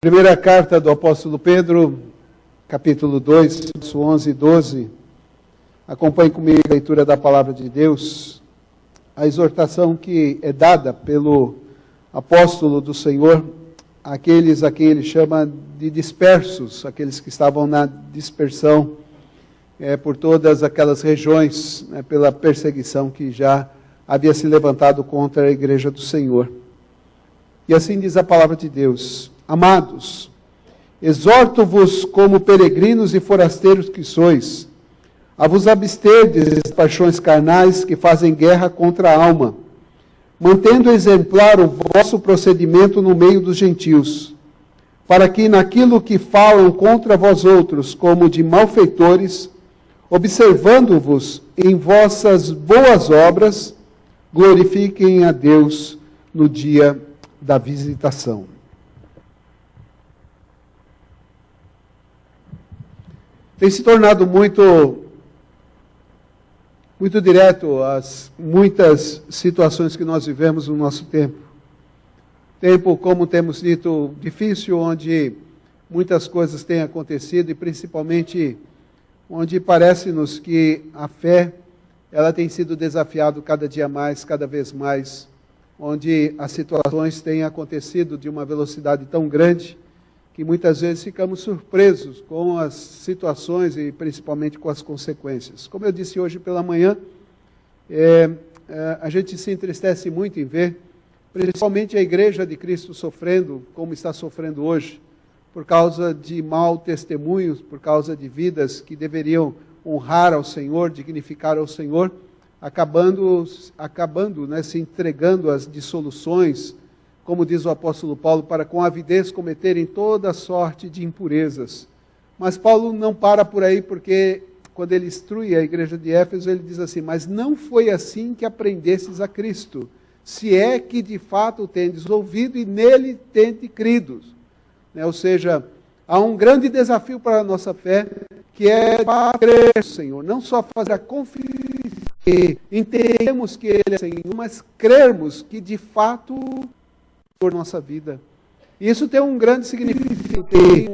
Primeira carta do apóstolo Pedro, capítulo 2, versos 11 e 12. Acompanhe comigo a leitura da palavra de Deus. A exortação que é dada pelo apóstolo do Senhor àqueles a quem ele chama de dispersos, aqueles que estavam na dispersão por todas aquelas regiões, pela perseguição que já havia se levantado contra a igreja do Senhor. E assim diz a palavra de Deus: Amados, exorto-vos como peregrinos e forasteiros que sois, a vos absterdes das paixões carnais que fazem guerra contra a alma, mantendo exemplar o vosso procedimento no meio dos gentios, para que naquilo que falam contra vós outros como de malfeitores, observando-vos em vossas boas obras, glorifiquem a Deus no dia da visitação. Tem se tornado muito direto as muitas situações que nós vivemos no nosso tempo. Tempo, como temos dito, difícil, onde muitas coisas têm acontecido e principalmente onde parece-nos que a fé, ela tem sido desafiada cada dia mais, cada vez mais, onde as situações têm acontecido de uma velocidade tão grande que muitas vezes ficamos surpresos com as situações e principalmente com as consequências. Como eu disse hoje pela manhã, a gente se entristece muito em ver, principalmente a igreja de Cristo sofrendo, como está sofrendo hoje, por causa de mau testemunhos, por causa de vidas que deveriam honrar ao Senhor, dignificar ao Senhor, acabando se entregando às dissoluções, como diz o apóstolo Paulo, para com avidez cometerem toda sorte de impurezas. Mas Paulo não para por aí, porque quando ele instrui a igreja de Éfeso, ele diz assim: mas não foi assim que aprendestes a Cristo, se é que de fato o tendes ouvido e nele tendes crido. Ou seja, há um grande desafio para a nossa fé, que é para crer no Senhor, não só fazer a confiança, entendemos que Ele é Senhor, mas crermos que de fato por nossa vida. Isso tem um grande significado.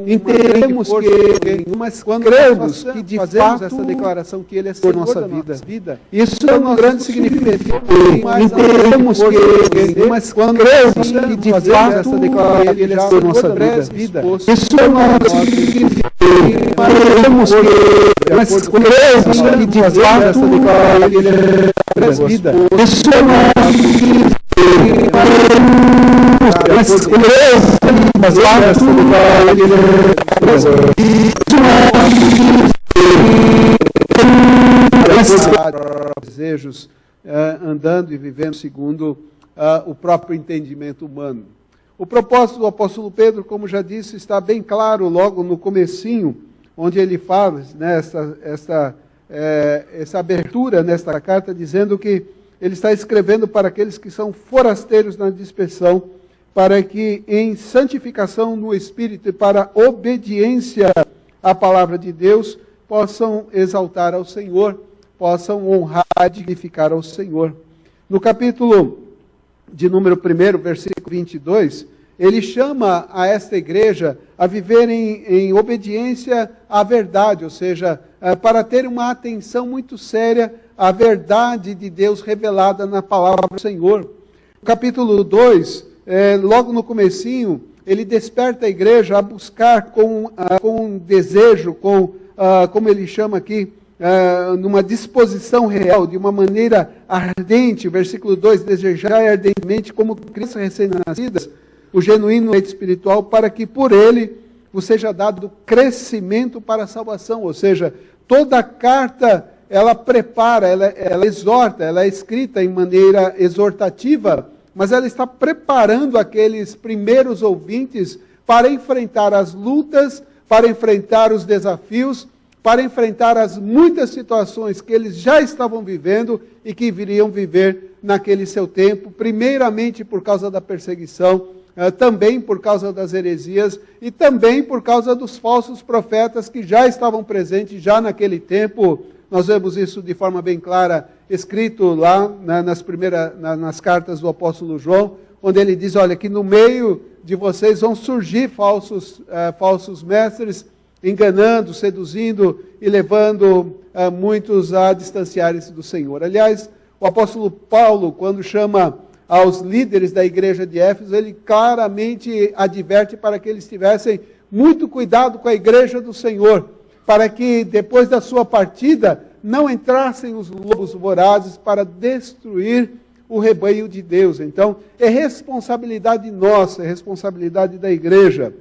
Entendemos que, mas quando cremos que de fato essa declaração que Ele é Senhor por nossa vida. Isso tem um grande significado. Entendemos que, mas quando cremos que de fato essa declaração que Ele é Senhor por nossa vida. Isso tem um grande significado. Entendemos que, mas cremos que de fato essa declaração que Ele é Senhor por nossa vida. Isso tem um grande significado. Desejos andando e vivendo segundo o próprio entendimento humano. O propósito do apóstolo Pedro, como já disse, está bem claro logo no comecinho, onde ele fala essa abertura nesta carta, dizendo que ele está escrevendo para aqueles que são forasteiros na dispersão, para que em santificação no Espírito e para obediência à palavra de Deus, possam exaltar ao Senhor, possam honrar e dignificar ao Senhor. No capítulo de número 1, versículo 22, ele chama a esta igreja a viver em obediência à verdade, ou seja, para ter uma atenção muito séria à verdade de Deus revelada na palavra do Senhor. No capítulo 2, logo no comecinho, ele desperta a igreja a buscar com um desejo, como ele chama aqui, numa disposição real, de uma maneira ardente. Versículo 2, desejai ardentemente como crianças recém-nascidas, o genuíno leite espiritual, para que por ele vos seja dado crescimento para a salvação. Ou seja, toda a carta ela prepara, ela exorta, ela é escrita em maneira exortativa, mas ela está preparando aqueles primeiros ouvintes para enfrentar as lutas, para enfrentar os desafios, para enfrentar as muitas situações que eles já estavam vivendo e que viriam viver naquele seu tempo, primeiramente por causa da perseguição, também por causa das heresias e também por causa dos falsos profetas que já estavam presentes já naquele tempo. Nós vemos isso de forma bem clara, escrito lá nas cartas do apóstolo João, onde ele diz, olha, que no meio de vocês vão surgir falsos mestres, enganando, seduzindo e levando muitos a distanciarem-se do Senhor. Aliás, o apóstolo Paulo, quando chama aos líderes da igreja de Éfeso, ele claramente adverte para que eles tivessem muito cuidado com a igreja do Senhor, para que depois da sua partida não entrassem os lobos vorazes para destruir o rebanho de Deus. Então, é responsabilidade nossa, é responsabilidade da igreja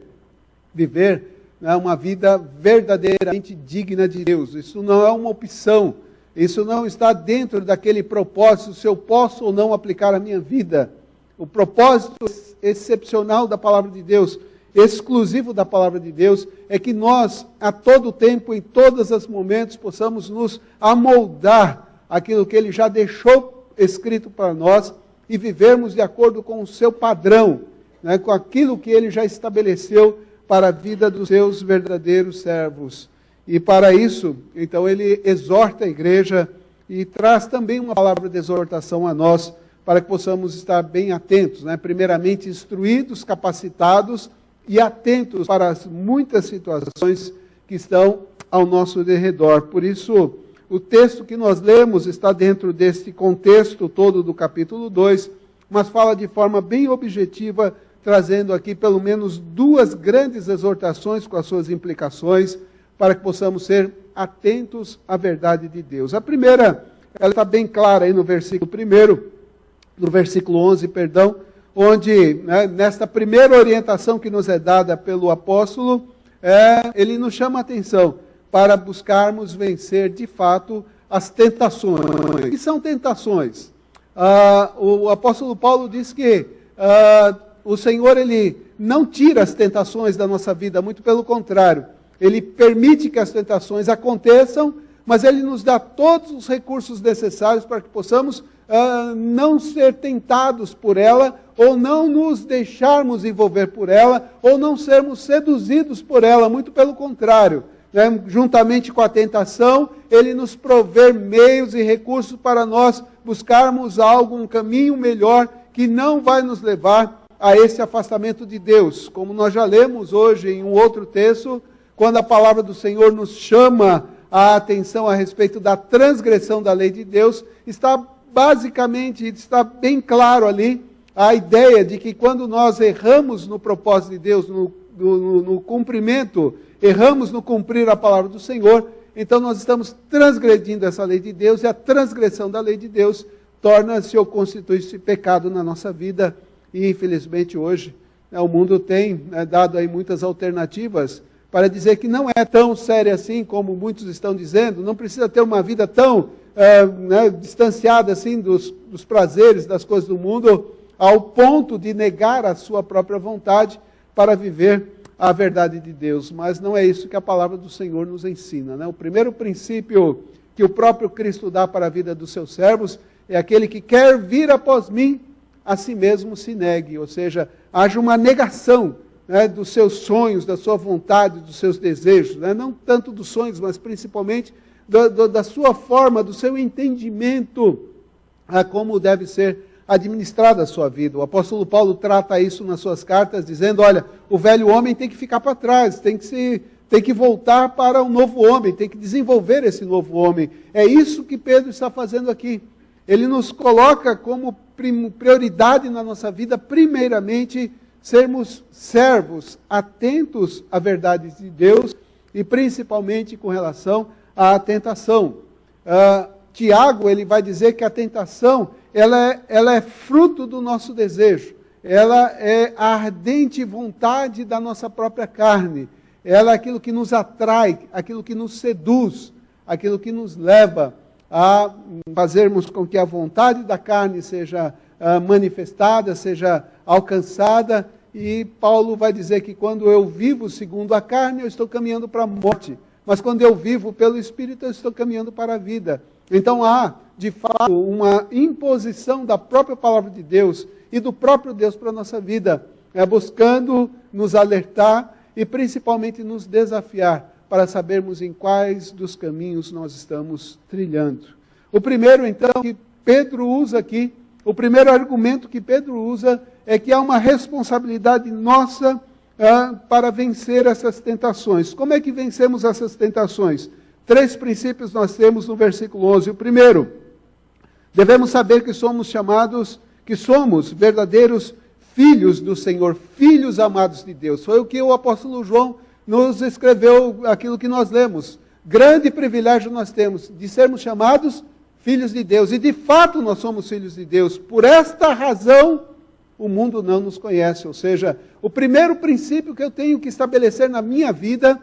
viver uma vida verdadeiramente digna de Deus. Isso não é uma opção, isso não está dentro daquele propósito, se eu posso ou não aplicar a minha vida. O propósito excepcional da palavra de Deus, exclusivo da palavra de Deus, é que nós, a todo tempo, em todos os momentos, possamos nos amoldar aquilo que Ele já deixou escrito para nós e vivermos de acordo com o seu padrão, né, com aquilo que Ele já estabeleceu para a vida dos seus verdadeiros servos. E para isso, então, ele exorta a igreja e traz também uma palavra de exortação a nós, para que possamos estar bem atentos, né? Primeiramente instruídos, capacitados e atentos para as muitas situações que estão ao nosso derredor. Por isso, o texto que nós lemos está dentro deste contexto todo do capítulo 2, mas fala de forma bem objetiva, trazendo aqui pelo menos duas grandes exortações com as suas implicações, para que possamos ser atentos à verdade de Deus. A primeira, ela está bem clara aí no versículo 11, onde, né, nesta primeira orientação que nos é dada pelo apóstolo, ele nos chama a atenção para buscarmos vencer de fato as tentações. O que são tentações? O apóstolo Paulo diz que o Senhor, ele não tira as tentações da nossa vida, muito pelo contrário. Ele permite que as tentações aconteçam, mas Ele nos dá todos os recursos necessários para que possamos não ser tentados por ela, ou não nos deixarmos envolver por ela, ou não sermos seduzidos por ela, muito pelo contrário. Né? Juntamente com a tentação, Ele nos provê meios e recursos para nós buscarmos algo, um caminho melhor, que não vai nos levar a esse afastamento de Deus. Como nós já lemos hoje em um outro texto, quando a palavra do Senhor nos chama a atenção a respeito da transgressão da lei de Deus, está bem claro ali a ideia de que quando nós erramos no propósito de Deus, no cumprimento, erramos no cumprir a palavra do Senhor, então nós estamos transgredindo essa lei de Deus, e a transgressão da lei de Deus torna-se ou constitui-se pecado na nossa vida. E infelizmente hoje o mundo tem dado aí muitas alternativas para dizer que não é tão séria assim como muitos estão dizendo, não precisa ter uma vida tão distanciada assim dos prazeres, das coisas do mundo, ao ponto de negar a sua própria vontade para viver a verdade de Deus. Mas não é isso que a palavra do Senhor nos ensina, né? O primeiro princípio que o próprio Cristo dá para a vida dos seus servos é aquele que quer vir após mim, a si mesmo se negue, ou seja, haja uma negação, né, dos seus sonhos, da sua vontade, dos seus desejos, né, não tanto dos sonhos, mas principalmente da sua forma, do seu entendimento a como deve ser administrada a sua vida. O apóstolo Paulo trata isso nas suas cartas, dizendo, olha, o velho homem tem que ficar para trás, tem que voltar para um novo homem, tem que desenvolver esse novo homem. É isso que Pedro está fazendo aqui. Ele nos coloca como prioridade na nossa vida, primeiramente, sermos servos, atentos à verdade de Deus, e principalmente com relação à tentação. Tiago, ele vai dizer que a tentação, ela é fruto do nosso desejo, ela é a ardente vontade da nossa própria carne, ela é aquilo que nos atrai, aquilo que nos seduz, aquilo que nos leva a fazermos com que a vontade da carne seja manifestada, seja alcançada. E Paulo vai dizer que quando eu vivo segundo a carne, eu estou caminhando para a morte, mas quando eu vivo pelo Espírito, eu estou caminhando para a vida. Então há, de fato, uma imposição da própria palavra de Deus e do próprio Deus para a nossa vida, buscando nos alertar e principalmente nos desafiar para sabermos em quais dos caminhos nós estamos trilhando. O primeiro, então, que Pedro usa aqui, o primeiro argumento que Pedro usa é que há uma responsabilidade nossa para vencer essas tentações. Como é que vencemos essas tentações? 3 princípios nós temos no versículo 11. O primeiro, devemos saber que somos chamados, que somos verdadeiros filhos do Senhor, filhos amados de Deus. Foi o que o apóstolo João nos escreveu, aquilo que nós lemos. Grande privilégio nós temos de sermos chamados filhos de Deus. E de fato nós somos filhos de Deus. Por esta razão, o mundo não nos conhece. Ou seja, o primeiro princípio que eu tenho que estabelecer na minha vida,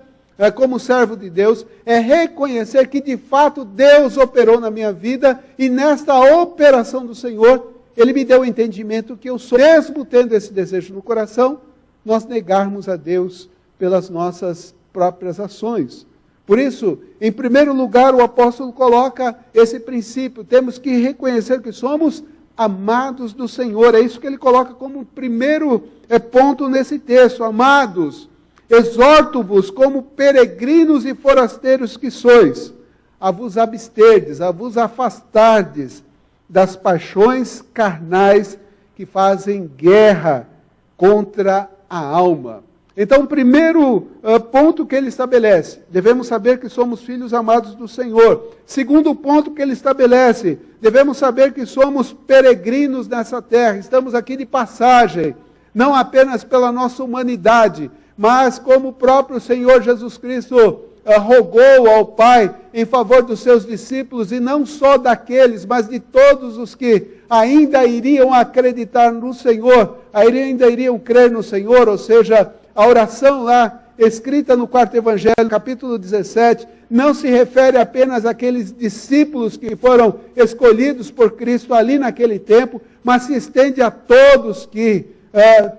como servo de Deus, é reconhecer que de fato Deus operou na minha vida, e nesta operação do Senhor, Ele me deu o entendimento que eu sou, mesmo tendo esse desejo no coração, nós negarmos a Deus pelas nossas próprias ações. Por isso, em primeiro lugar, o apóstolo coloca esse princípio, temos que reconhecer que somos amados do Senhor. É isso que ele coloca como primeiro ponto nesse texto. Amados, exorto-vos como peregrinos e forasteiros que sois, a vos absterdes, a vos afastardes das paixões carnais que fazem guerra contra a alma. Então, o primeiro ponto que ele estabelece, devemos saber que somos filhos amados do Senhor. Segundo ponto que ele estabelece, devemos saber que somos peregrinos nessa terra, estamos aqui de passagem, não apenas pela nossa humanidade, mas como o próprio Senhor Jesus Cristo rogou ao Pai em favor dos seus discípulos, e não só daqueles, mas de todos os que ainda iriam acreditar no Senhor, ainda iriam crer no Senhor. Ou seja, a oração lá, escrita no 4º Evangelho, capítulo 17, não se refere apenas àqueles discípulos que foram escolhidos por Cristo ali naquele tempo, mas se estende a todos que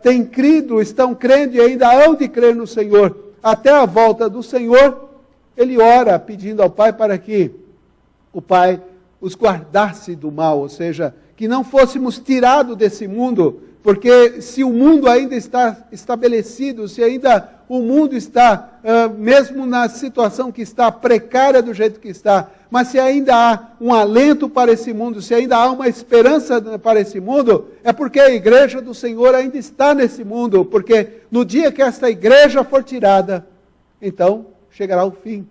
têm crido, estão crendo e ainda hão de crer no Senhor. Até a volta do Senhor, ele ora pedindo ao Pai para que o Pai os guardasse do mal, ou seja, que não fôssemos tirados desse mundo, porque se o mundo ainda está estabelecido, se ainda o mundo está, mesmo na situação que está, precária do jeito que está, mas se ainda há um alento para esse mundo, se ainda há uma esperança para esse mundo, é porque a igreja do Senhor ainda está nesse mundo, porque no dia que esta igreja for tirada, então chegará o fim.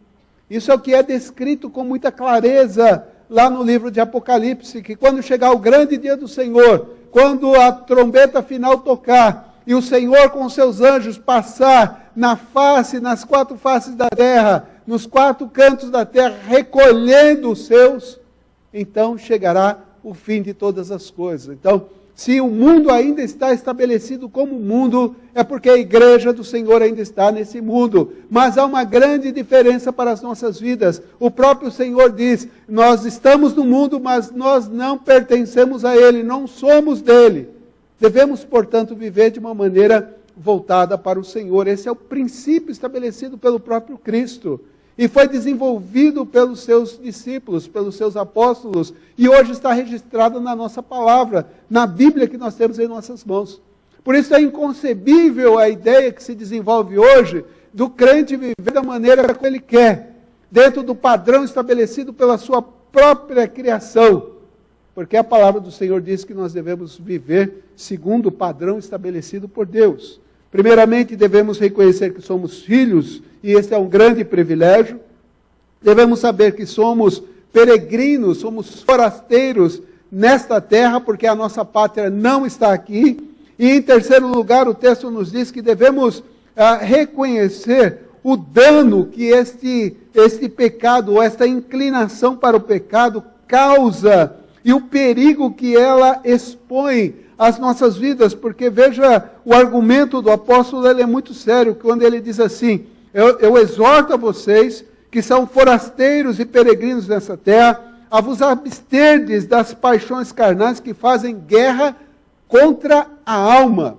Isso é o que é descrito com muita clareza lá no livro de Apocalipse, que quando chegar o grande dia do Senhor, quando a trombeta final tocar, e o Senhor com seus anjos passar nas 4 faces da terra, nos 4 cantos da terra, recolhendo os seus, então chegará o fim de todas as coisas. Então, se o mundo ainda está estabelecido como mundo, é porque a igreja do Senhor ainda está nesse mundo. Mas há uma grande diferença para as nossas vidas. O próprio Senhor diz, nós estamos no mundo, mas nós não pertencemos a Ele, não somos dele. Devemos, portanto, viver de uma maneira voltada para o Senhor. Esse é o princípio estabelecido pelo próprio Cristo. E foi desenvolvido pelos seus discípulos, pelos seus apóstolos, e hoje está registrado na nossa palavra, na Bíblia que nós temos em nossas mãos. Por isso é inconcebível a ideia que se desenvolve hoje do crente viver da maneira como ele quer, dentro do padrão estabelecido pela sua própria criação. Porque a palavra do Senhor diz que nós devemos viver segundo o padrão estabelecido por Deus. Primeiramente, devemos reconhecer que somos filhos, e esse é um grande privilégio. Devemos saber que somos peregrinos, somos forasteiros nesta terra, porque a nossa pátria não está aqui. E em terceiro lugar, o texto nos diz que devemos reconhecer o dano que este pecado, ou esta inclinação para o pecado, causa, e o perigo que ela expõe as nossas vidas, porque veja, o argumento do apóstolo, ele é muito sério, quando ele diz assim, eu exorto a vocês, que são forasteiros e peregrinos nessa terra, a vos absterdes das paixões carnais que fazem guerra contra a alma.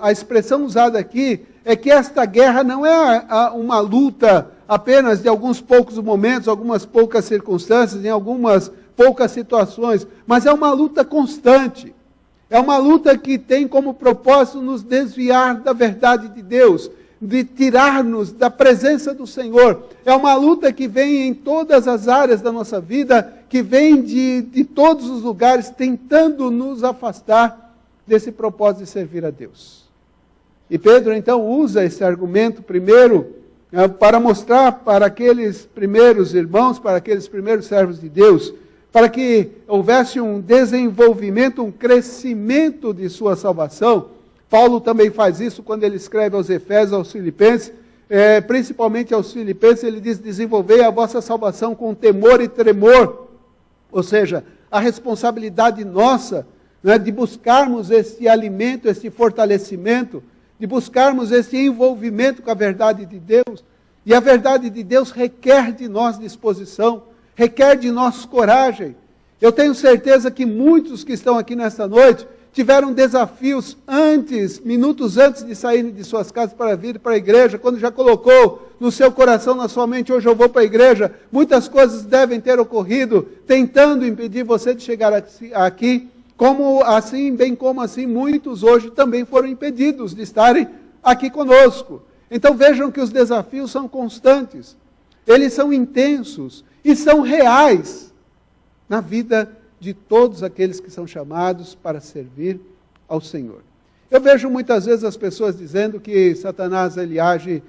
A expressão usada aqui é que esta guerra não é uma luta apenas de alguns poucos momentos, algumas poucas circunstâncias, em algumas poucas situações, mas é uma luta constante. É uma luta que tem como propósito nos desviar da verdade de Deus, de tirar-nos da presença do Senhor. É uma luta que vem em todas as áreas da nossa vida, que vem de todos os lugares, tentando nos afastar desse propósito de servir a Deus. E Pedro então usa esse argumento primeiro para mostrar para aqueles primeiros irmãos, para aqueles primeiros servos de Deus, para que houvesse um desenvolvimento, um crescimento de sua salvação. Paulo também faz isso quando ele escreve aos Efésios, aos Filipenses, principalmente aos Filipenses, ele diz: desenvolvei a vossa salvação com temor e tremor. Ou seja, a responsabilidade nossa, né, de buscarmos esse alimento, esse fortalecimento, de buscarmos esse envolvimento com a verdade de Deus. E a verdade de Deus requer de nós disposição, requer de nós coragem. Eu tenho certeza que muitos que estão aqui nesta noite tiveram desafios minutos antes de saírem de suas casas para vir para a igreja, quando já colocou no seu coração, na sua mente: hoje eu vou para a igreja. Muitas coisas devem ter ocorrido, tentando impedir você de chegar aqui, bem como assim, muitos hoje também foram impedidos de estarem aqui conosco. Então vejam que os desafios são constantes, eles são intensos e são reais na vida de todos aqueles que são chamados para servir ao Senhor. Eu vejo muitas vezes as pessoas dizendo que Satanás ele age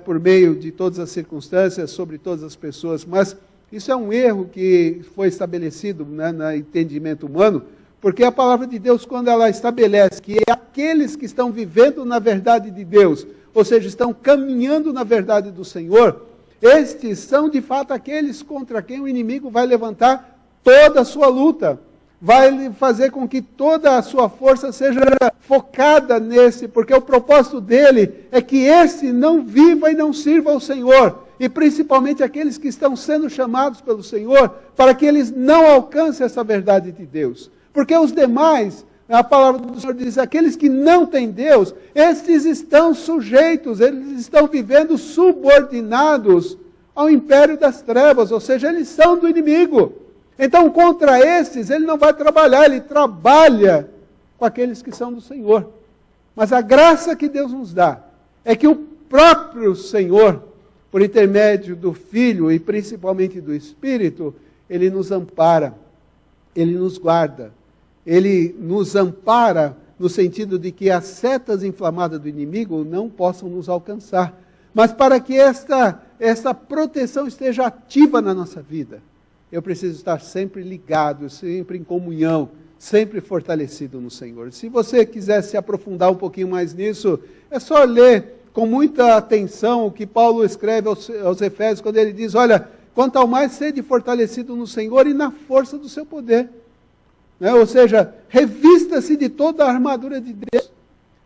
por meio de todas as circunstâncias, sobre todas as pessoas, mas isso é um erro que foi estabelecido, né, no entendimento humano, porque a palavra de Deus, quando ela estabelece que aqueles que estão vivendo na verdade de Deus, ou seja, estão caminhando na verdade do Senhor, estes são de fato aqueles contra quem o inimigo vai levantar toda a sua luta, vai fazer com que toda a sua força seja focada nesse, porque o propósito dele é que esse não viva e não sirva ao Senhor, e principalmente aqueles que estão sendo chamados pelo Senhor, para que eles não alcancem essa verdade de Deus. Porque os demais, a palavra do Senhor diz, aqueles que não têm Deus, estes estão sujeitos, eles estão vivendo subordinados ao império das trevas, ou seja, eles são do inimigo. Então, contra esses, ele não vai trabalhar, ele trabalha com aqueles que são do Senhor. Mas a graça que Deus nos dá é que o próprio Senhor, por intermédio do Filho e principalmente do Espírito, ele nos ampara, ele nos guarda, ele nos ampara no sentido de que as setas inflamadas do inimigo não possam nos alcançar. Mas para que esta proteção esteja ativa na nossa vida, eu preciso estar sempre ligado, sempre em comunhão, sempre fortalecido no Senhor. Se você quiser se aprofundar um pouquinho mais nisso, é só ler com muita atenção o que Paulo escreve aos Efésios, quando ele diz: olha, quanto ao mais sede fortalecido no Senhor e na força do seu poder. Ou seja, revista-se de toda a armadura de Deus,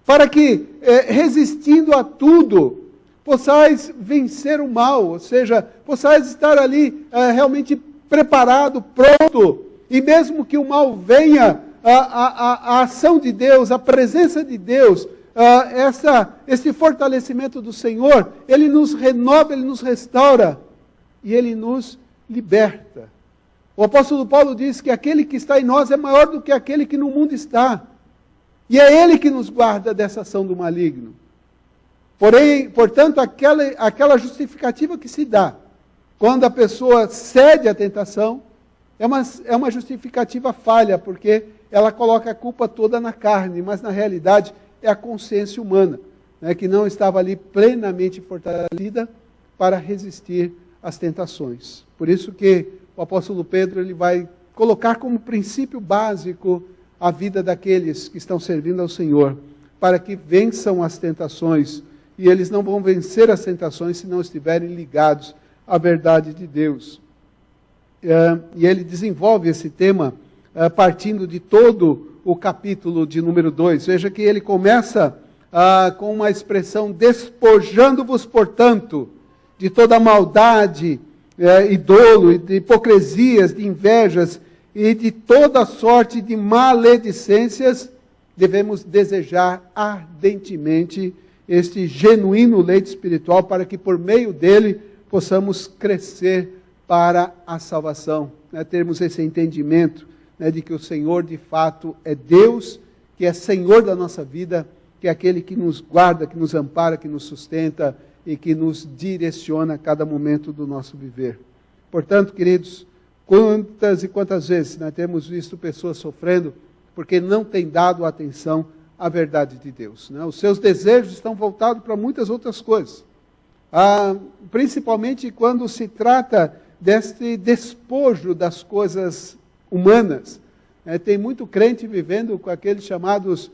para que, resistindo a tudo, possais vencer o mal, ou seja, possais estar ali realmente preparado, pronto, e mesmo que o mal venha, a ação de Deus, a presença de Deus, esse fortalecimento do Senhor, ele nos renova, ele nos restaura, e ele nos liberta. O apóstolo Paulo diz que aquele que está em nós é maior do que aquele que no mundo está, e é ele que nos guarda dessa ação do maligno. Portanto, aquela justificativa que se dá quando a pessoa cede à tentação, é uma justificativa falha, porque ela coloca a culpa toda na carne, mas na realidade é a consciência humana, né, que não estava ali plenamente fortalecida para resistir às tentações. Por isso que o apóstolo Pedro ele vai colocar como princípio básico a vida daqueles que estão servindo ao Senhor, para que vençam as tentações, e eles não vão vencer as tentações se não estiverem ligados à verdade de Deus. E ele desenvolve esse tema partindo de todo o capítulo de número 2. Veja que ele começa com uma expressão: despojando-vos, portanto, de toda maldade, e dolo, e de hipocrisias, de invejas, e de toda sorte de maledicências, devemos desejar ardentemente este genuíno leite espiritual, para que por meio dele possamos crescer para a salvação, termos esse entendimento de que o Senhor de fato é Deus, que é Senhor da nossa vida, que é aquele que nos guarda, que nos ampara, que nos sustenta e que nos direciona a cada momento do nosso viver. Portanto, queridos, quantas e quantas vezes temos visto pessoas sofrendo porque não têm dado atenção à verdade de Deus, né? Os seus desejos estão voltados para muitas outras coisas. Principalmente quando se trata deste despojo das coisas humanas. Tem muito crente vivendo com aqueles chamados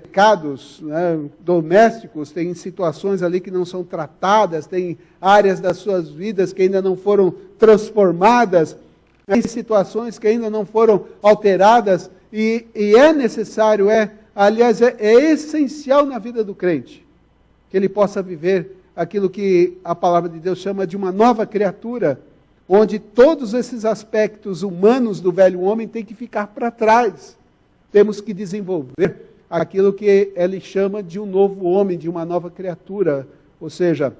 pecados, né, domésticos, tem situações ali que não são tratadas, tem áreas das suas vidas que ainda não foram transformadas, tem situações que ainda não foram alteradas, e é necessário, aliás, é essencial na vida do crente, que ele possa viver aquilo que a palavra de Deus chama de uma nova criatura, onde todos esses aspectos humanos do velho homem têm que ficar para trás. Temos que desenvolver aquilo que ele chama de um novo homem, de uma nova criatura, ou seja,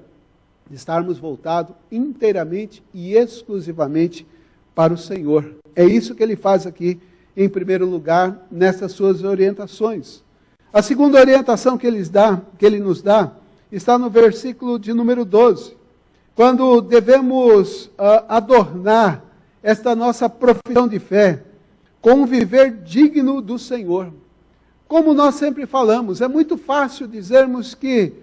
de estarmos voltados inteiramente e exclusivamente para o Senhor. É isso que ele faz aqui, em primeiro lugar, nessas suas orientações. A segunda orientação que ele nos dá, está no versículo de número 12, quando devemos adornar esta nossa profissão de fé com um viver digno do Senhor. Como nós sempre falamos, é muito fácil dizermos que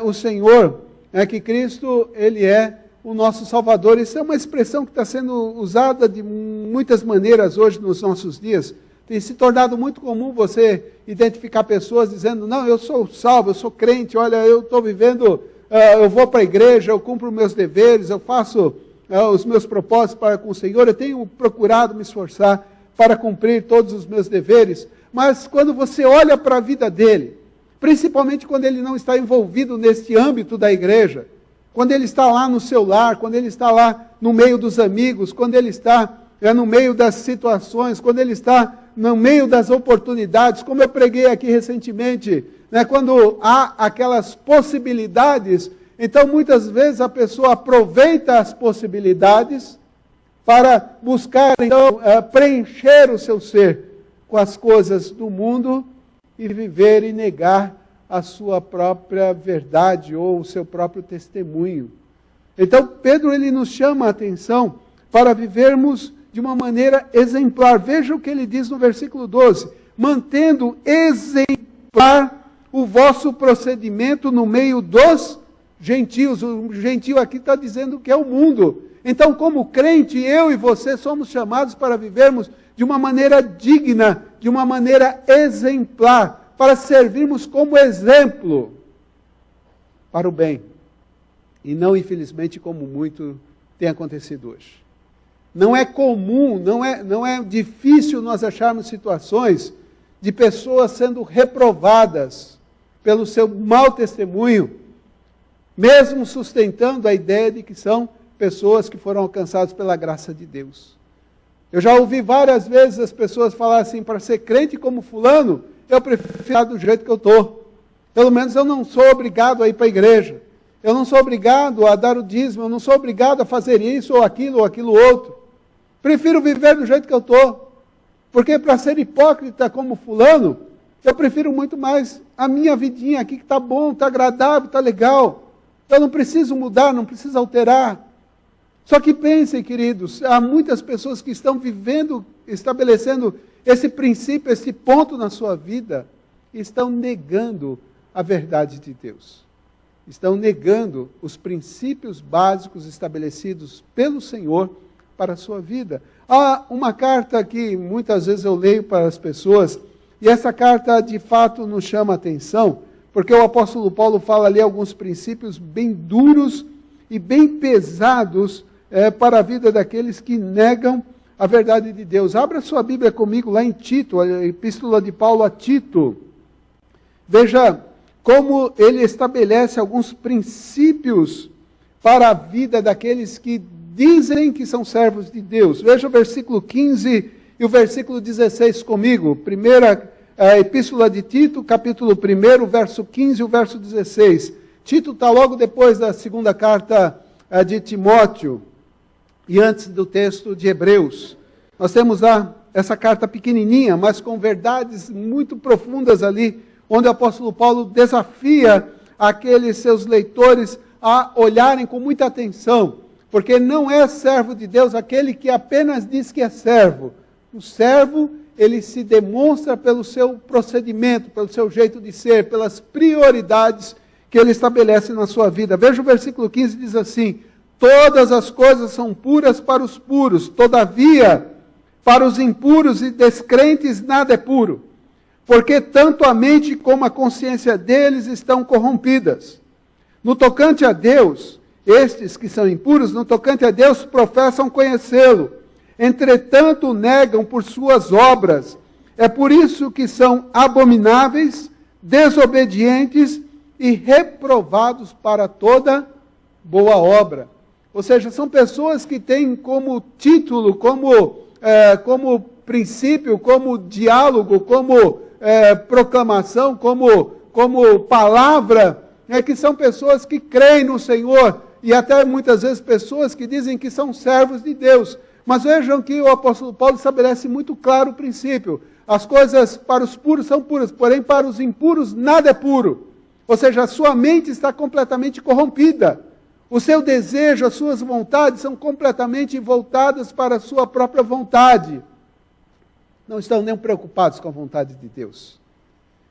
o Senhor, que Cristo, Ele é o nosso Salvador. Isso é uma expressão que está sendo usada de muitas maneiras hoje nos nossos dias. Tem se tornado muito comum você identificar pessoas dizendo, não, eu sou salvo, eu sou crente, olha, eu estou vivendo, eu vou para a igreja, eu cumpro meus deveres, eu faço os meus propósitos para com o Senhor, eu tenho procurado me esforçar para cumprir todos os meus deveres. Mas quando você olha para a vida dele, principalmente quando ele não está envolvido neste âmbito da igreja, quando ele está lá no seu lar, quando ele está lá no meio dos amigos, quando ele está no meio das situações, quando ele está no meio das oportunidades, como eu preguei aqui recentemente, né, quando há aquelas possibilidades, então muitas vezes a pessoa aproveita as possibilidades para buscar, então, preencher o seu ser com as coisas do mundo e viver e negar a sua própria verdade ou o seu próprio testemunho. Então, Pedro ele nos chama a atenção para vivermos de uma maneira exemplar. Veja o que ele diz no versículo 12. Mantendo exemplar o vosso procedimento no meio dos gentios. O gentio aqui está dizendo que é o mundo. Então, como crente, eu e você somos chamados para vivermos de uma maneira digna, de uma maneira exemplar, para servirmos como exemplo para o bem. E não, infelizmente, como muito tem acontecido hoje. Não é comum, não é difícil nós acharmos situações de pessoas sendo reprovadas pelo seu mau testemunho, mesmo sustentando a ideia de que são pessoas que foram alcançadas pela graça de Deus. Eu já ouvi várias vezes as pessoas falar assim, para ser crente como fulano, eu prefiro ficar do jeito que eu estou. Pelo menos eu não sou obrigado a ir para a igreja. Eu não sou obrigado a dar o dízimo, eu não sou obrigado a fazer isso ou aquilo outro. Prefiro viver do jeito que eu estou. Porque para ser hipócrita como fulano, eu prefiro muito mais a minha vidinha aqui que está bom, está agradável, está legal. Eu não preciso mudar, não preciso alterar. Só que pensem, queridos, há muitas pessoas que estão vivendo, estabelecendo esse princípio, esse ponto na sua vida, e estão negando a verdade de Deus. Estão negando os princípios básicos estabelecidos pelo Senhor para a sua vida. Há uma carta que muitas vezes eu leio para as pessoas, e essa carta de fato nos chama a atenção, porque o apóstolo Paulo fala ali alguns princípios bem duros e bem pesados para a vida daqueles que negam a verdade de Deus. Abra sua Bíblia comigo lá em Tito, a epístola de Paulo a Tito. Veja como ele estabelece alguns princípios para a vida daqueles que dizem que são servos de Deus. Veja o versículo 15 e o versículo 16 comigo. Primeira epístola de Tito, capítulo 1, verso 15 e o verso 16. Tito está logo depois da segunda carta de Timóteo e antes do texto de Hebreus. Nós temos lá essa carta pequenininha, mas com verdades muito profundas ali, onde o apóstolo Paulo desafia aqueles seus leitores a olharem com muita atenção, porque não é servo de Deus aquele que apenas diz que é servo. O servo ele se demonstra pelo seu procedimento, pelo seu jeito de ser, pelas prioridades que ele estabelece na sua vida. Veja o versículo 15, diz assim: todas as coisas são puras para os puros, todavia, para os impuros e descrentes nada é puro, porque tanto a mente como a consciência deles estão corrompidas. No tocante a Deus, estes que são impuros, no tocante a Deus, professam conhecê-lo, entretanto o negam por suas obras. É por isso que são abomináveis, desobedientes e reprovados para toda boa obra. Ou seja, são pessoas que têm como título, como princípio, como diálogo, como proclamação, como palavra, que são pessoas que creem no Senhor, e até muitas vezes pessoas que dizem que são servos de Deus. Mas vejam que o apóstolo Paulo estabelece muito claro o princípio: as coisas para os puros são puras, porém para os impuros nada é puro. Ou seja, a sua mente está completamente corrompida. O seu desejo, as suas vontades são completamente voltadas para a sua própria vontade. Não estão nem preocupados com a vontade de Deus.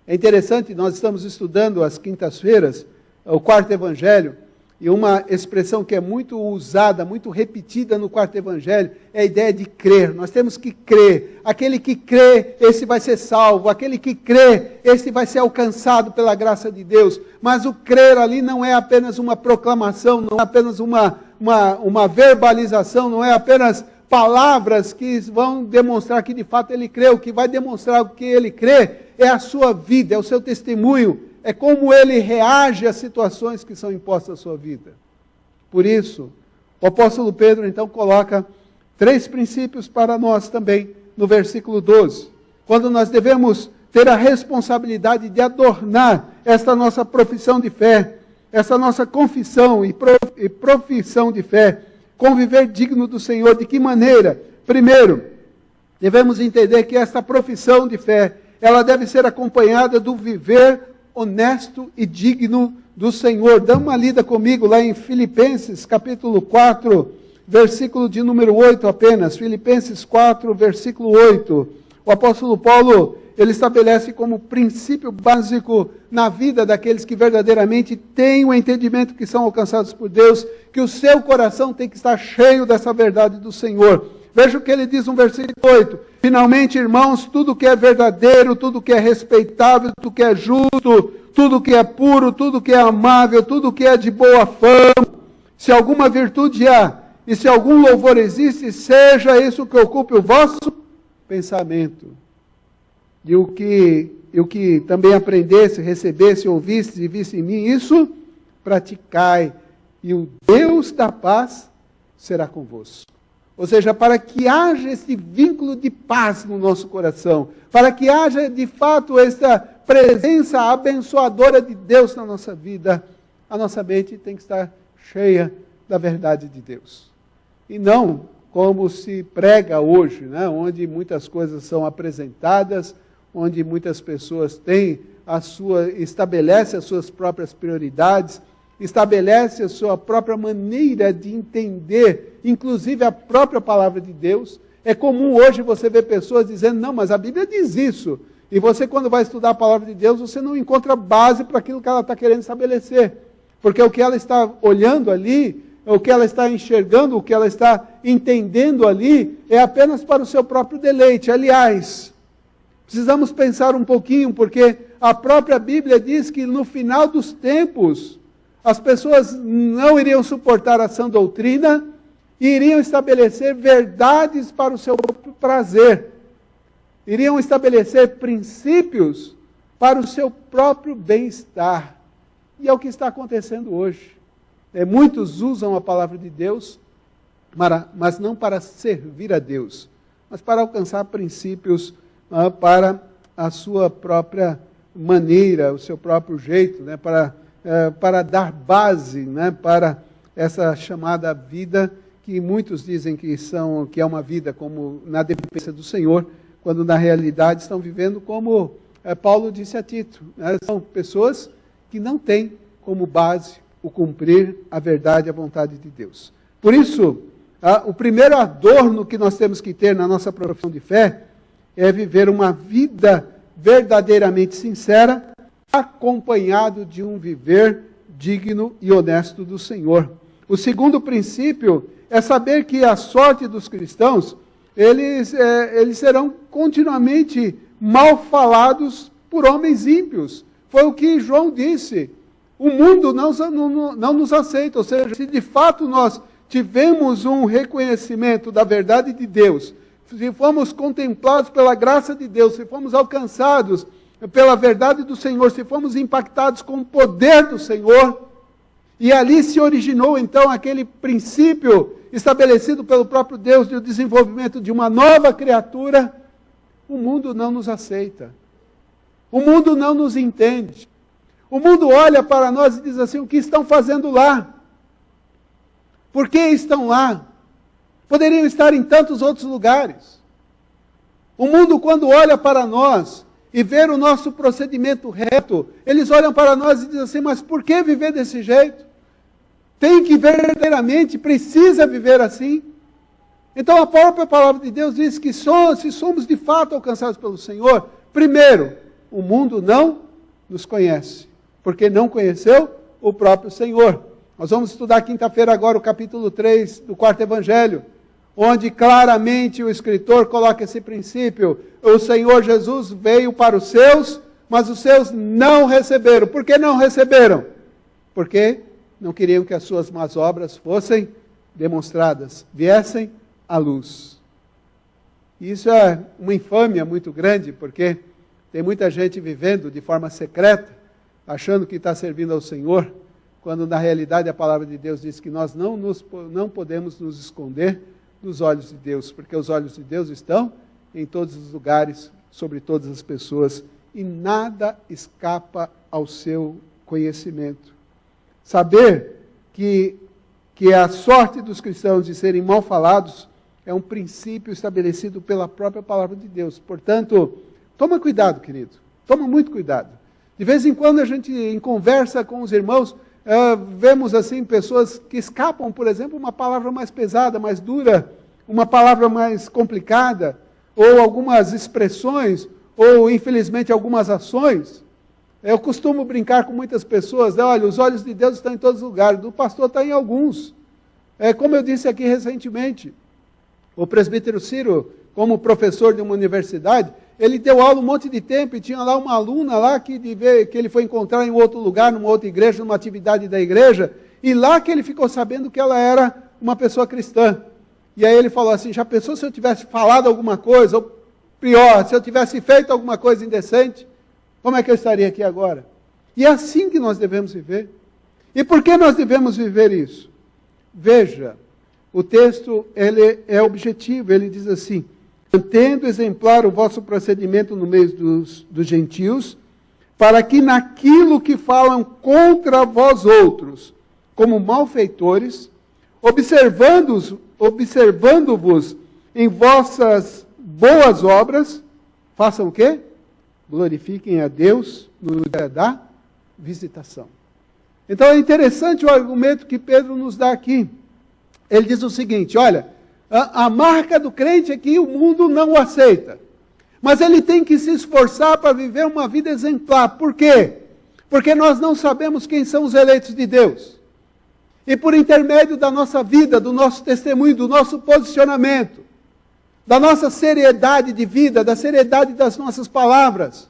É interessante, nós estamos estudando às quintas-feiras o quarto evangelho, e uma expressão que é muito usada, muito repetida no quarto evangelho, é a ideia de crer. Nós temos que crer. Aquele que crê, esse vai ser salvo. Aquele que crê, esse vai ser alcançado pela graça de Deus. Mas o crer ali não é apenas uma proclamação, não é apenas uma verbalização, não é apenas palavras que vão demonstrar que de fato ele crê. O que vai demonstrar que ele crê é a sua vida, é o seu testemunho, é como ele reage às situações que são impostas à sua vida. Por isso, o apóstolo Pedro então coloca 3 princípios para nós também, no versículo 12. Quando nós devemos ter a responsabilidade de adornar esta nossa profissão de fé, essa nossa confissão e profissão de fé, conviver digno do Senhor. De que maneira? Primeiro, devemos entender que esta profissão de fé, ela deve ser acompanhada do viver honesto e digno do Senhor. Dá uma lida comigo lá em Filipenses, capítulo 4, versículo de número 8 apenas. Filipenses 4, versículo 8. O apóstolo Paulo, ele estabelece como princípio básico na vida daqueles que verdadeiramente têm o entendimento que são alcançados por Deus, que o seu coração tem que estar cheio dessa verdade do Senhor. Veja o que ele diz no versículo 8. Finalmente, irmãos, tudo que é verdadeiro, tudo que é respeitável, tudo que é justo, tudo que é puro, tudo que é amável, tudo que é de boa fama, se alguma virtude há, e se algum louvor existe, seja isso que ocupe o vosso pensamento. E o que também aprendesse, recebesse, ouvisse e visse em mim, isso praticai, e o Deus da paz será convosco. Ou seja, para que haja esse vínculo de paz no nosso coração, para que haja de fato essa presença abençoadora de Deus na nossa vida, a nossa mente tem que estar cheia da verdade de Deus. E não como se prega hoje, né? Onde muitas coisas são apresentadas, onde muitas pessoas estabelecem as suas próprias prioridades, estabelece a sua própria maneira de entender, inclusive a própria palavra de Deus. É comum hoje você ver pessoas dizendo: não, mas a Bíblia diz isso. E você, quando vai estudar a palavra de Deus, você não encontra base para aquilo que ela está querendo estabelecer. Porque o que ela está olhando ali, o que ela está enxergando, o que ela está entendendo ali, é apenas para o seu próprio deleite. Aliás, precisamos pensar um pouquinho, porque a própria Bíblia diz que no final dos tempos, as pessoas não iriam suportar a sã doutrina e iriam estabelecer verdades para o seu próprio prazer. Iriam estabelecer princípios para o seu próprio bem-estar. E é o que está acontecendo hoje. Muitos usam a palavra de Deus, mas não para servir a Deus, mas para alcançar princípios para a sua própria maneira, o seu próprio jeito, né, para dar base, né, para essa chamada vida que muitos dizem que é uma vida como na dependência do Senhor, quando na realidade estão vivendo como Paulo disse a Tito, né, são pessoas que não têm como base o cumprir a verdade e a vontade de Deus. Por isso, o primeiro adorno que nós temos que ter na nossa profissão de fé é viver uma vida verdadeiramente sincera, acompanhado de um viver digno e honesto do Senhor. O segundo princípio é saber que a sorte dos cristãos, eles serão continuamente mal falados por homens ímpios. Foi o que João disse. O mundo não nos aceita, ou seja, se de fato nós tivemos um reconhecimento da verdade de Deus, se fomos contemplados pela graça de Deus, se fomos alcançados pela verdade do Senhor, se fomos impactados com o poder do Senhor, e ali se originou então aquele princípio estabelecido pelo próprio Deus de o desenvolvimento de uma nova criatura, o mundo não nos aceita. O mundo não nos entende. O mundo olha para nós e diz assim: o que estão fazendo lá? Por que estão lá? Poderiam estar em tantos outros lugares. O mundo, quando olha para nós e vê o nosso procedimento reto, eles olham para nós e dizem assim: mas por que viver desse jeito? Tem que verdadeiramente, precisa viver assim. Então a própria palavra de Deus diz que se somos de fato alcançados pelo Senhor, primeiro, o mundo não nos conhece, porque não conheceu o próprio Senhor. Nós vamos estudar quinta-feira agora o capítulo 3 do quarto evangelho, onde claramente o escritor coloca esse princípio. O Senhor Jesus veio para os seus, mas os seus não receberam. Por que não receberam? Porque não queriam que as suas más obras fossem demonstradas, viessem à luz. E isso é uma infâmia muito grande, porque tem muita gente vivendo de forma secreta, achando que está servindo ao Senhor, quando na realidade a palavra de Deus diz que nós não podemos nos esconder dos olhos de Deus, porque os olhos de Deus estão em todos os lugares, sobre todas as pessoas, e nada escapa ao seu conhecimento. Saber que a sorte dos cristãos de serem mal falados é um princípio estabelecido pela própria palavra de Deus. Portanto, toma cuidado, querido. Toma muito cuidado. De vez em quando a gente, em conversa com os irmãos, vemos assim pessoas que escapam, por exemplo, uma palavra mais pesada, mais dura, uma palavra mais complicada, ou algumas expressões, ou infelizmente algumas ações. Eu costumo brincar com muitas pessoas, olha, os olhos de Deus estão em todos os lugares, do pastor está em alguns. Como eu disse aqui recentemente, o presbítero Ciro, como professor de uma universidade, ele deu aula um monte de tempo e tinha lá uma aluna lá que ele foi encontrar em outro lugar, numa outra igreja, numa atividade da igreja, e lá que ele ficou sabendo que ela era uma pessoa cristã. E aí ele falou assim: já pensou se eu tivesse falado alguma coisa, ou pior, se eu tivesse feito alguma coisa indecente? Como é que eu estaria aqui agora? E é assim que nós devemos viver. E por que nós devemos viver isso? Veja, o texto ele é objetivo, ele diz assim: mantendo exemplar o vosso procedimento no meio dos gentios, para que naquilo que falam contra vós outros, como malfeitores, observando-vos em vossas boas obras, façam o quê? Glorifiquem a Deus no dia da visitação. Então é interessante o argumento que Pedro nos dá aqui. Ele diz o seguinte: olha, a marca do crente é que o mundo não o aceita. Mas ele tem que se esforçar para viver uma vida exemplar. Por quê? Porque nós não sabemos quem são os eleitos de Deus. E por intermédio da nossa vida, do nosso testemunho, do nosso posicionamento, da nossa seriedade de vida, da seriedade das nossas palavras,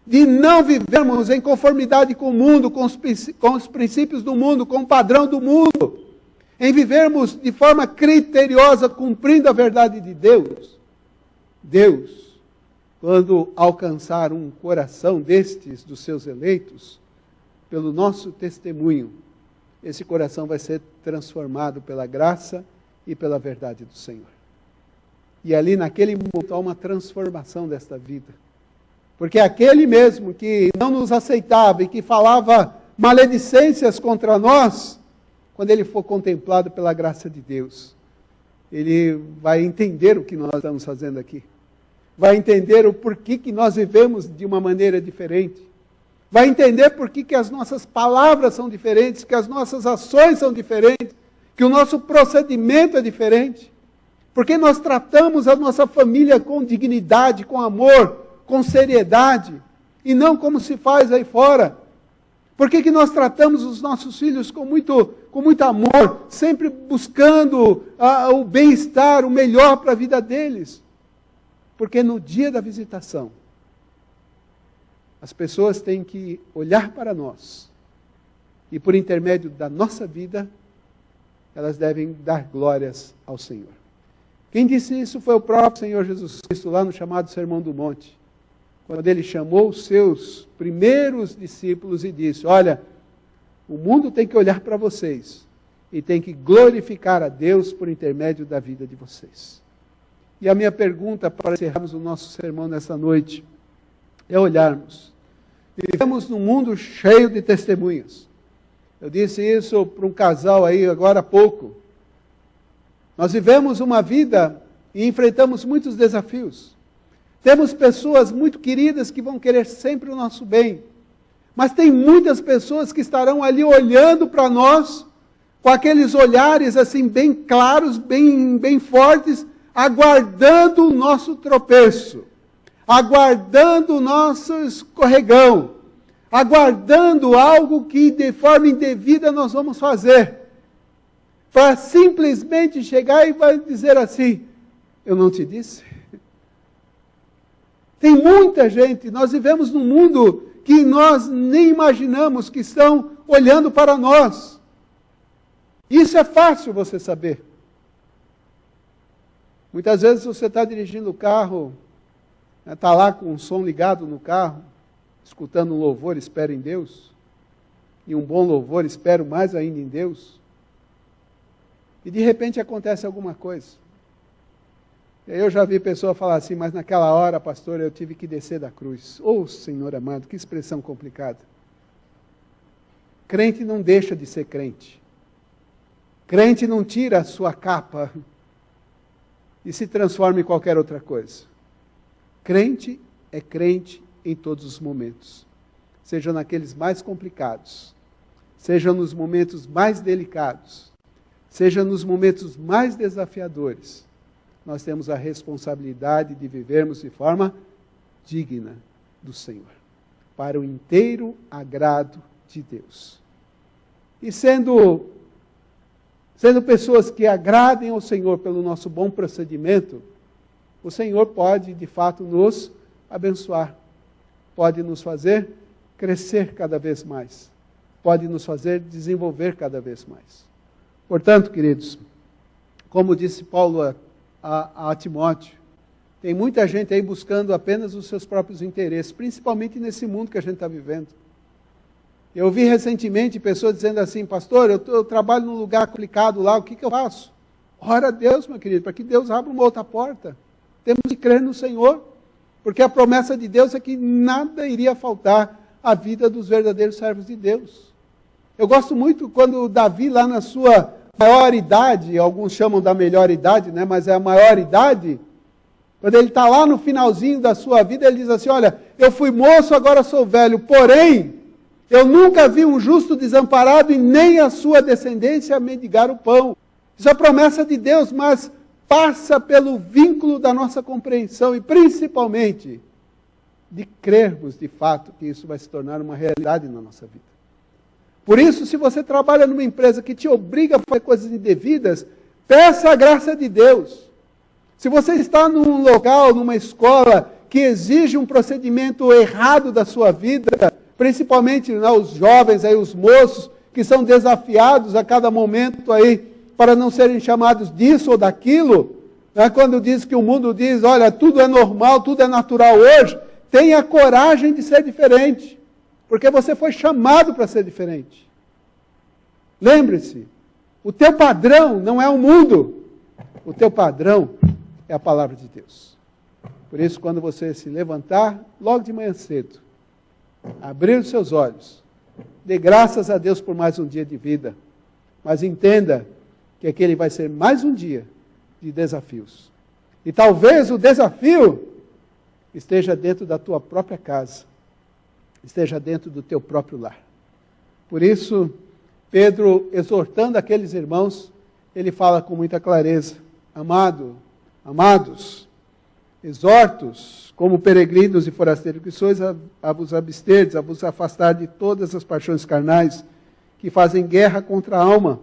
de não vivermos em conformidade com o mundo, com os princípios do mundo, com o padrão do mundo, em vivermos de forma criteriosa, cumprindo a verdade de Deus. Deus, quando alcançar um coração destes, dos seus eleitos, pelo nosso testemunho, esse coração vai ser transformado pela graça e pela verdade do Senhor. E ali naquele momento há uma transformação desta vida. Porque aquele mesmo que não nos aceitava e que falava maledicências contra nós, quando ele for contemplado pela graça de Deus, ele vai entender o que nós estamos fazendo aqui. Vai entender o porquê que nós vivemos de uma maneira diferente. Vai entender porquê que as nossas palavras são diferentes, que as nossas ações são diferentes, que o nosso procedimento é diferente. Porque nós tratamos a nossa família com dignidade, com amor, com seriedade, e não como se faz aí fora? Por que nós tratamos os nossos filhos com muito amor, sempre buscando o bem-estar, o melhor para a vida deles? Porque no dia da visitação, as pessoas têm que olhar para nós, e por intermédio da nossa vida, elas devem dar glórias ao Senhor. Quem disse isso foi o próprio Senhor Jesus Cristo, lá no chamado Sermão do Monte, quando ele chamou os seus primeiros discípulos e disse: olha, o mundo tem que olhar para vocês e tem que glorificar a Deus por intermédio da vida de vocês. E a minha pergunta para encerrarmos o nosso sermão nessa noite é olharmos. Vivemos num mundo cheio de testemunhas. Eu disse isso para um casal aí agora há pouco. Nós vivemos uma vida e enfrentamos muitos desafios. Temos pessoas muito queridas que vão querer sempre o nosso bem. Mas tem muitas pessoas que estarão ali olhando para nós, com aqueles olhares assim bem claros, bem fortes, aguardando o nosso tropeço, aguardando o nosso escorregão, aguardando algo que de forma indevida nós vamos fazer, para simplesmente chegar e vai dizer assim: eu não te disse? Tem muita gente, nós vivemos num mundo que nós nem imaginamos que estão olhando para nós. Isso é fácil você saber. Muitas vezes você está dirigindo o carro, está lá com o som ligado no carro, escutando um louvor, espera em Deus, e um bom louvor, espero mais ainda em Deus, e de repente acontece alguma coisa. Eu já vi pessoa falar assim: mas naquela hora, pastor, eu tive que descer da cruz. Oh, Senhor amado, que expressão complicada. Crente não deixa de ser crente. Crente não tira a sua capa e se transforma em qualquer outra coisa. Crente é crente em todos os momentos. Seja naqueles mais complicados, seja nos momentos mais delicados, seja nos momentos mais desafiadores. Nós temos a responsabilidade de vivermos de forma digna do Senhor, para o inteiro agrado de Deus. E sendo pessoas que agradem ao Senhor pelo nosso bom procedimento, o Senhor pode, de fato, nos abençoar, pode nos fazer crescer cada vez mais, pode nos fazer desenvolver cada vez mais. Portanto, queridos, como disse Paulo a Timóteo, tem muita gente aí buscando apenas os seus próprios interesses, principalmente nesse mundo que a gente está vivendo. Eu vi recentemente pessoas dizendo assim: pastor, eu trabalho num lugar complicado lá, o que eu faço? Ora a Deus, meu querido, para que Deus abra uma outra porta. Temos que crer no Senhor, porque a promessa de Deus é que nada iria faltar à vida dos verdadeiros servos de Deus. Eu gosto muito quando Davi, lá na sua maior idade, alguns chamam da melhor idade, né? Mas é a maior idade, quando ele está lá no finalzinho da sua vida, ele diz assim: olha, eu fui moço, agora sou velho, porém, eu nunca vi um justo desamparado e nem a sua descendência mendigar o pão. Isso é a promessa de Deus, mas passa pelo vínculo da nossa compreensão e principalmente de crermos de fato que isso vai se tornar uma realidade na nossa vida. Por isso, se você trabalha numa empresa que te obriga a fazer coisas indevidas, peça a graça de Deus. Se você está num local, numa escola, que exige um procedimento errado da sua vida, principalmente os jovens, aí, os moços, que são desafiados a cada momento aí, para não serem chamados disso ou daquilo, né? Quando diz que o mundo diz: olha, tudo é normal, tudo é natural hoje, tenha coragem de ser diferente. Porque você foi chamado para ser diferente. Lembre-se, o teu padrão não é o mundo. O teu padrão é a palavra de Deus. Por isso, quando você se levantar, logo de manhã cedo, abrir os seus olhos, dê graças a Deus por mais um dia de vida. Mas entenda que aquele vai ser mais um dia de desafios. E talvez o desafio esteja dentro da tua própria casa, esteja dentro do teu próprio lar. Por isso, Pedro, exortando aqueles irmãos, ele fala com muita clareza: amados, exortos, como peregrinos e forasteiros que sois, a vos absterdes, a vos afastar de todas as paixões carnais que fazem guerra contra a alma,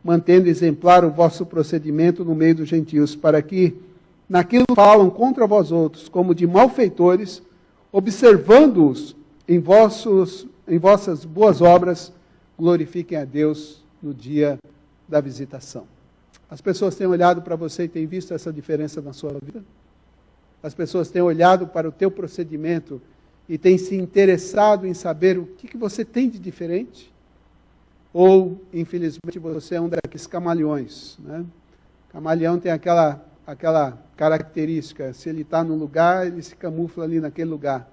mantendo exemplar o vosso procedimento no meio dos gentios, para que, naquilo que falam contra vós outros, como de malfeitores, observando-os em vossas boas obras, glorifiquem a Deus no dia da visitação. As pessoas têm olhado para você e têm visto essa diferença na sua vida? As pessoas têm olhado para o teu procedimento e têm se interessado em saber o que você tem de diferente? Ou, infelizmente, você é um daqueles camaleões, né? Camaleão tem aquela característica, se ele está num lugar, ele se camufla ali naquele lugar.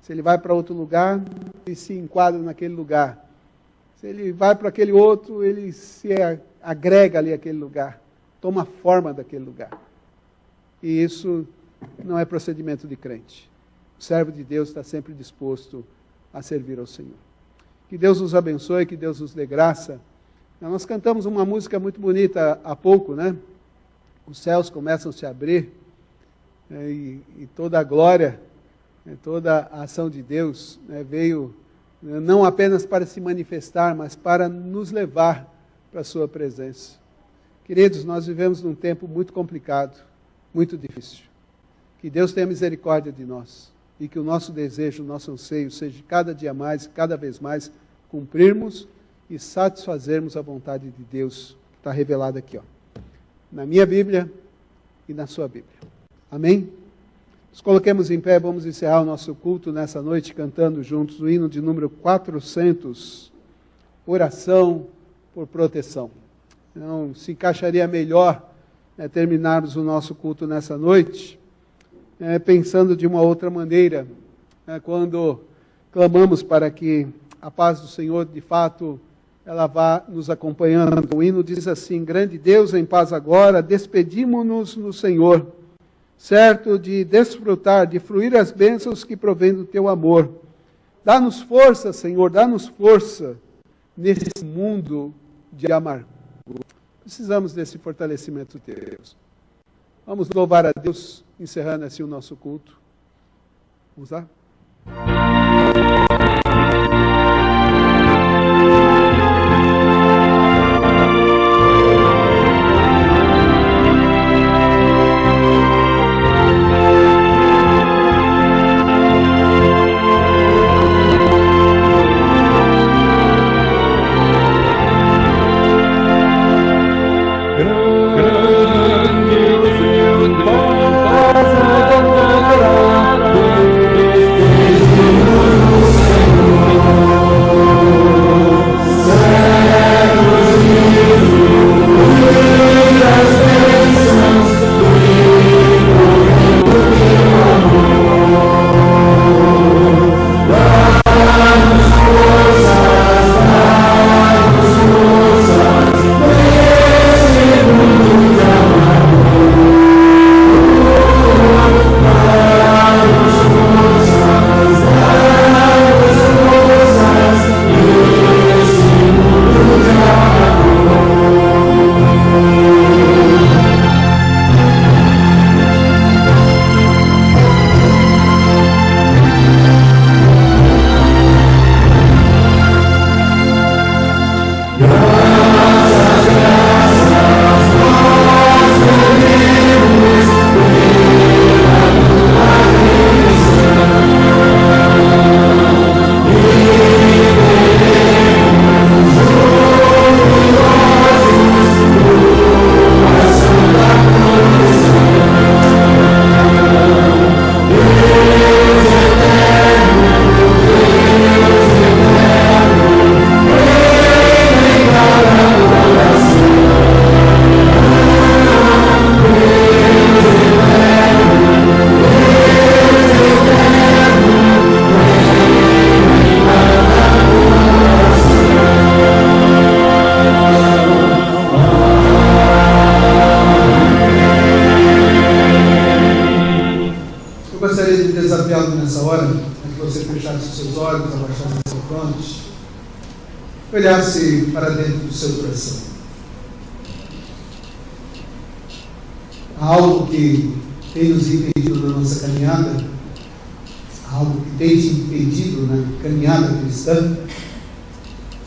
Se ele vai para outro lugar, ele se enquadra naquele lugar. Se ele vai para aquele outro, ele se agrega ali àquele lugar, toma forma daquele lugar. E isso não é procedimento de crente. O servo de Deus está sempre disposto a servir ao Senhor. Que Deus nos abençoe, que Deus nos dê graça. Nós cantamos uma música muito bonita há pouco, né? Os céus começam a se abrir, e toda a glória, toda a ação de Deus veio não apenas para se manifestar, mas para nos levar para a sua presença. Queridos, nós vivemos num tempo muito complicado, muito difícil. Que Deus tenha misericórdia de nós e que o nosso desejo, o nosso anseio seja cada dia mais, cada vez mais, cumprirmos e satisfazermos a vontade de Deus que está revelada aqui, na minha Bíblia e na sua Bíblia. Amém? Nos coloquemos em pé, vamos encerrar o nosso culto nessa noite cantando juntos o hino de número 400, Oração por Proteção. Então, se encaixaria melhor terminarmos o nosso culto nessa noite, pensando de uma outra maneira, quando clamamos para que a paz do Senhor, de fato, ela vá nos acompanhando. O hino diz assim: grande Deus, em paz agora, despedimo-nos no Senhor, certo de desfrutar, de fruir as bênçãos que provém do teu amor. Dá-nos força, Senhor, dá-nos força nesse mundo de amargura. Precisamos desse fortalecimento de Deus. Vamos louvar a Deus, encerrando assim o nosso culto. Vamos lá? Olhasse para dentro do seu coração. há algo que tem nos impedido na nossa caminhada, há algo que tem te impedido na caminhada cristã,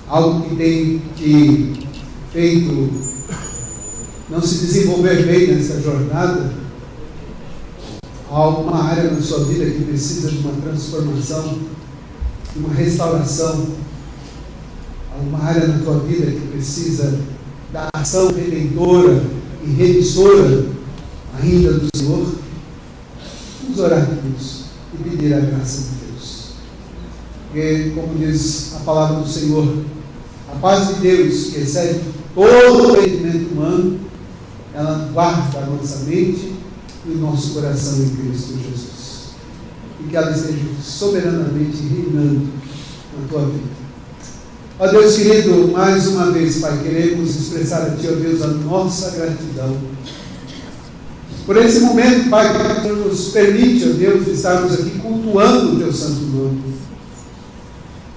algo que tem te feito não se desenvolver bem nessa jornada, há alguma área na sua vida que precisa de uma transformação, de uma restauração, há uma área na tua vida que precisa da ação redentora e remissora ainda do Senhor. Vamos orar por isso e pedir a graça de Deus. Porque, como diz a palavra do Senhor, a paz de Deus, que excede todo o entendimento humano, ela guarda a nossa mente e o nosso coração em Cristo Jesus. E que ela esteja soberanamente reinando na tua vida. Ó Deus querido, mais uma vez, Pai, queremos expressar a Ti, ó Deus, a nossa gratidão. Por esse momento, Pai, que nos permite, ó Deus, estarmos aqui cultuando o Teu santo nome.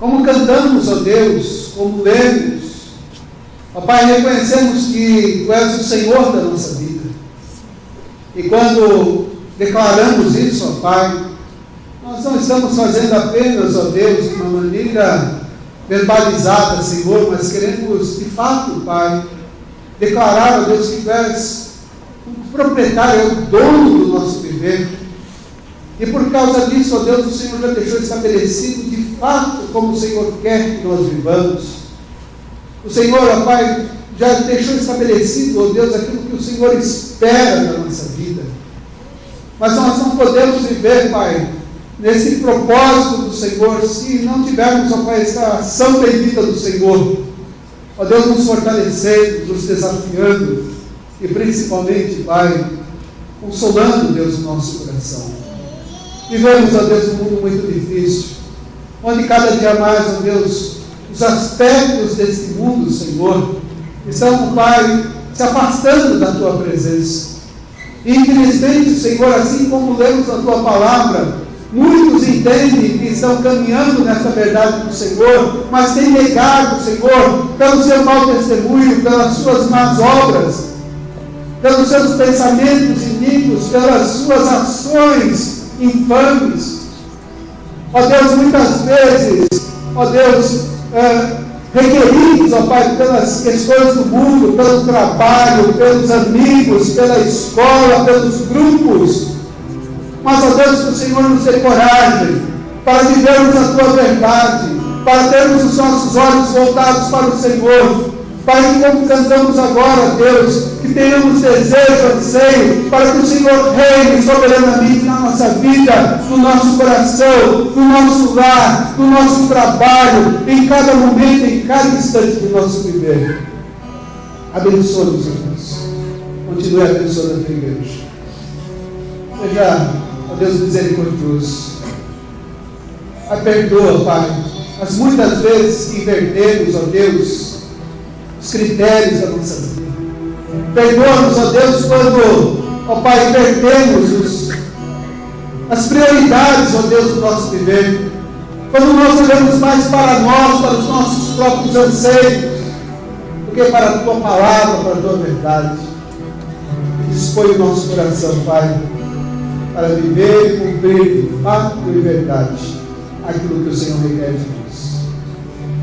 Como cantamos, ó Deus, como lemos, ó Pai, reconhecemos que Tu és o Senhor da nossa vida. E quando declaramos isso, ó Pai, nós não estamos fazendo apenas, ó Deus, de uma maneira verbalizada, Senhor, mas queremos, de fato, Pai, declarar, ó Deus, que Tu és o proprietário, o dono do nosso viver. E por causa disso, ó Deus, o Senhor já deixou estabelecido, de fato, como o Senhor quer que nós vivamos. O Senhor, ó Pai, já deixou estabelecido, ó Deus, aquilo que o Senhor espera da nossa vida. Mas nós não podemos viver, Pai, nesse propósito do Senhor, se não tivermos, ó Pai, essa ação bendita do Senhor, ó Deus, nos fortalecendo, nos desafiando, e principalmente, Pai, consolando, Deus, o nosso coração. Vivemos, ó Deus, um mundo muito difícil, onde cada dia mais, ó Deus, os aspectos desse mundo, Senhor, estão, Pai, se afastando da Tua presença. E infelizmente, Senhor, assim como lemos a Tua palavra, muitos entendem que estão caminhando nessa verdade do Senhor, mas têm negado o Senhor pelo seu mau testemunho, pelas suas más obras, pelos seus pensamentos iníquos, pelas suas ações infames. Ó Deus, muitas vezes, ó Deus, requeridos, ó Pai, pelas questões do mundo, pelo trabalho, pelos amigos, pela escola, pelos grupos. Mas, ó Deus, que o Senhor nos dê coragem para vivermos a Tua verdade, para termos os nossos olhos voltados para o Senhor, para que, como cantamos agora, Deus, que tenhamos desejo, anseio, para que o Senhor reine soberanamente na nossa vida, no nosso coração, no nosso lar, no nosso trabalho, em cada momento, em cada instante do nosso viver. Abençoa-nos, Deus. Continue abençoando a Tua igreja. Seja, ó Deus, misericordioso. Perdoa, Pai, as muitas vezes que invertemos, ó Deus, os critérios da nossa vida. Perdoa-nos, ó Deus, quando, ó Pai, invertemos as prioridades, ó Deus, do nosso viver. Quando nós olhamos mais para nós, para os nossos próprios anseios, do que para a Tua palavra, para a Tua verdade. E dispõe o nosso coração, Pai, para viver e cumprir de fato e verdade aquilo que o Senhor requer de nós.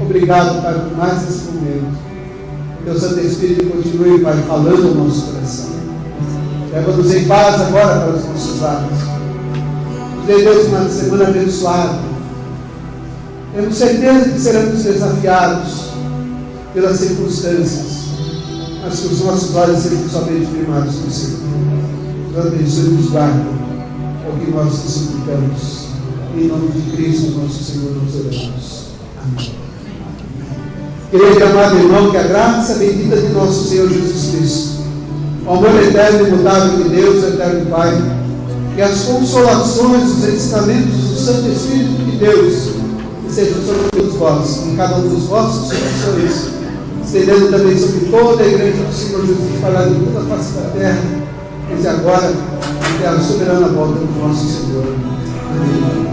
Obrigado, Pai, por mais esse momento. Teu Santo Espírito continue, Pai, falando no nosso coração. Leva-nos em paz agora para os nossos lares. Nos dê, Deus, uma semana abençoada. Temos certeza que seremos desafiados pelas circunstâncias, mas que os nossos olhos sejam somente firmados no Senhor. Nos abençoe e nos guarde. É o que nós te suplicamos. Em nome de Cristo, nosso Senhor, nos oramos. Amém. Querido e amado irmão, que a graça bendita de nosso Senhor Jesus Cristo, o amor eterno e imutável de Deus, eterno Pai, e as consolações, os ensinamentos do Santo Espírito de Deus, estejam sobre todos vós, em cada um dos vossos corações, estendendo também sobre toda a igreja do Senhor Jesus, espalhada em toda a face da terra, desde agora, até a soberana volta do nosso Senhor. Amém.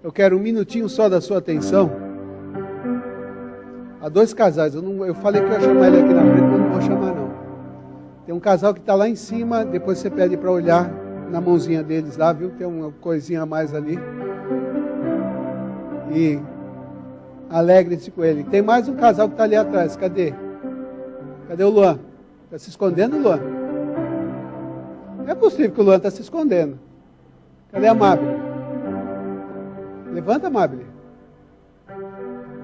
eu quero um minutinho só da sua atenção. Há dois casais, eu falei que eu ia chamar ele aqui na frente, mas não vou chamar não. Tem um casal que está lá em cima, depois você pede para olhar na mãozinha deles lá, viu? Tem uma coisinha a mais ali. E alegre-se com ele. Tem mais um casal que está ali atrás, cadê? Cadê o Luan? Está se escondendo, Luan? Não é possível que o Luan está se escondendo. Cadê a Mabel? Levanta, Mabel.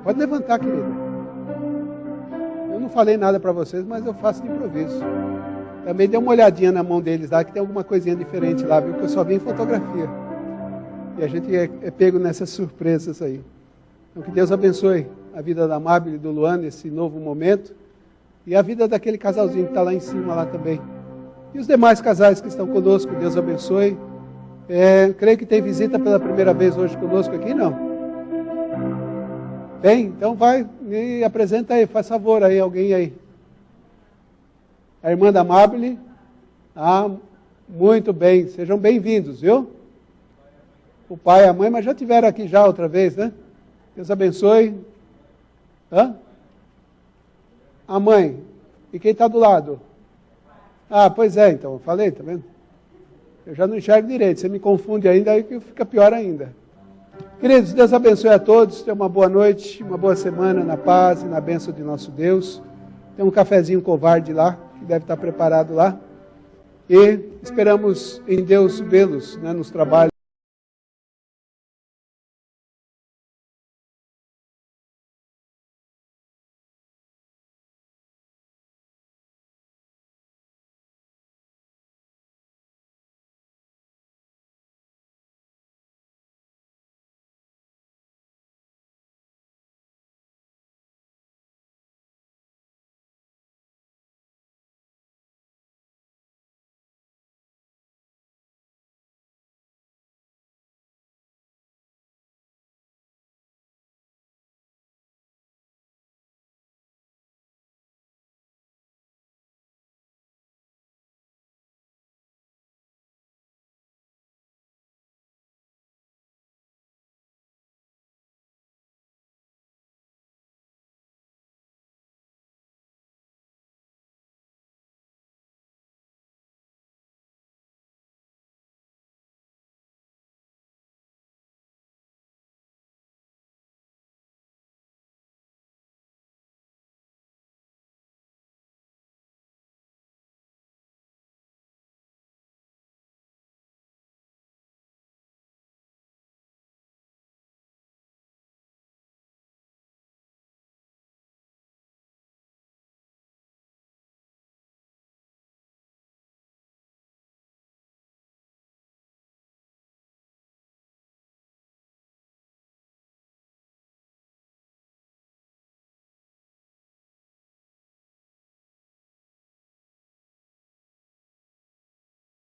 Pode levantar, querida. Eu não falei nada para vocês, mas eu faço de improviso. Também dê uma olhadinha na mão deles lá, que tem alguma coisinha diferente lá, viu? Que eu só vi em fotografia. E a gente é pego nessas surpresas aí. Então que Deus abençoe a vida da Mabel e do Luan nesse novo momento. E a vida daquele casalzinho que está lá em cima lá também. E os demais casais que estão conosco, Deus abençoe. Creio que tem visita pela primeira vez hoje conosco aqui, não? Tem? Então vai e apresenta aí, faz favor aí, alguém aí. A irmã da Mabel. Muito bem, sejam bem-vindos, viu? O pai e a mãe, mas já tiveram aqui já outra vez, né? Deus abençoe. A mãe. E quem está do lado? Pois é, então, eu falei, tá vendo? Eu já não enxergo direito, você me confunde ainda, aí fica pior ainda. Queridos, Deus abençoe a todos, tenham uma boa noite, uma boa semana na paz e na bênção de nosso Deus. Tem um cafezinho covarde lá, que deve estar preparado lá. E esperamos em Deus vê-los, né, nos trabalhos.